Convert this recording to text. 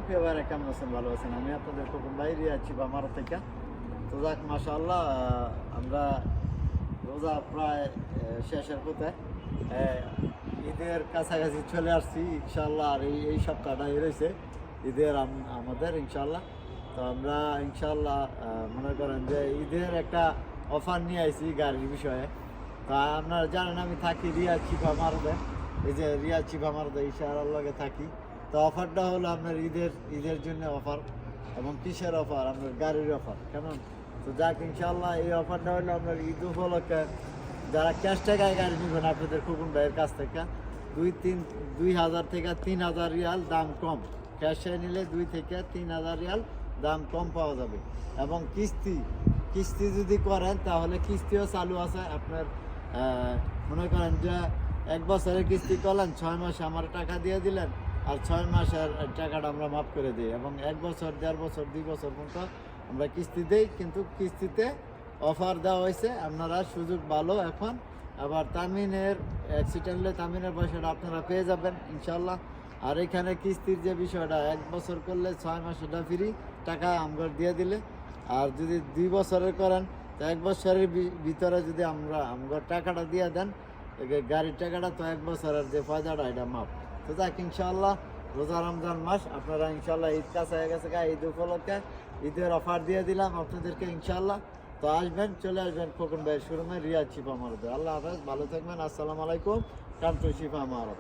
প্রিয় ভাইরা কেমন আছেন? ভালো আছেন? আমি আপনাদের খোকন ভাই রিয়াছি আমার থেকে। তো যাক মাশাআল্লাহ, আমরা রোজা প্রায় শেষের পথে, ঈদের কাছাকাছি চলে আসছি ইনশাআল্লাহ। আর এই সপ্তাহটাই রয়েছে ঈদের আমাদের ইনশাআল্লাহ। তো আমরা ইনশাআল্লাহ মনে করেন যে ঈদের একটা অফার নিয়ে আইছি গাড়ির বিষয়ে। তা আপনারা জানেন আমি থাকি রিয়াদ চিপা মারদে, এই যে রিয়াদ চিপা মারদে ইশারার লগে থাকি। তো অফারটা হলো আপনার ঈদের জন্য অফার, এবং কিসের অফার? আপনার গাড়ির অফার। কেমন? তো যাক ইনশাআল্লাহ এই অফারটা হলো আপনার ঈদ উপলক্ষে যারা ক্যাশ টাকায় গাড়ি নেবেন আপনাদের খোকন ভাইয়ের কাছ থেকে 2,000 থেকে 3,000 রিয়াল দাম কম। ক্যাশে নিলে 2 থেকে 3,000 রিয়াল দাম কম পাওয়া যাবে। এবং কিস্তি যদি করেন তাহলে কিস্তিও চালু আছে আপনার। মনে করেন যে 1 বছরের কিস্তি করলেন, 6 মাসে আমার টাকা দিয়ে দিলেন, আর 6 মাসের টাকাটা আমরা মাফ করে দিই। এবং 1 বছর, 1.5 বছর, 2 বছর পর্যন্ত আমরা কিস্তি দিই, কিন্তু কিস্তিতে অফার দেওয়া হয়েছে। আপনারা সুযোগ ভালো এখন। আবার তামিনের অ্যাক্সিডেন্টলে তামিনের পয়সাটা আপনারা পেয়ে যাবেন ইনশাল্লাহ। আর এখানে কিস্তির যে বিষয়টা, 1 বছর করলে 6 মাসেটা ফ্রি টাকা আমরা দিয়ে দিলে। আর যদি 2 বছরের করেন তো 1 বছরের ভিতরে যদি আমরা টাকাটা দিয়ে দেন, গাড়ির টাকাটা, তো 1 বছরের যে ফায়দাটা এটা মাপ। তো যাক ইনশাআল্লাহ রোজা রমজান মাস, আপনারা ইনশাআল্লাহ ঈদ কাছে হয়ে গেছে, ঈদ উপলক্ষে ঈদের অফার দিয়ে দিলাম আপনাদেরকে ইনশাআল্লাহ। তো আসবেন, চলে আসবেন খোকন ভাইয়ের শোরুমে রিয়াদ চিপা মারদে। আল্লাহ হাফেজ, ভালো থাকবেন। আসসালামু আলাইকুম। কান্টু শিফা মারদ।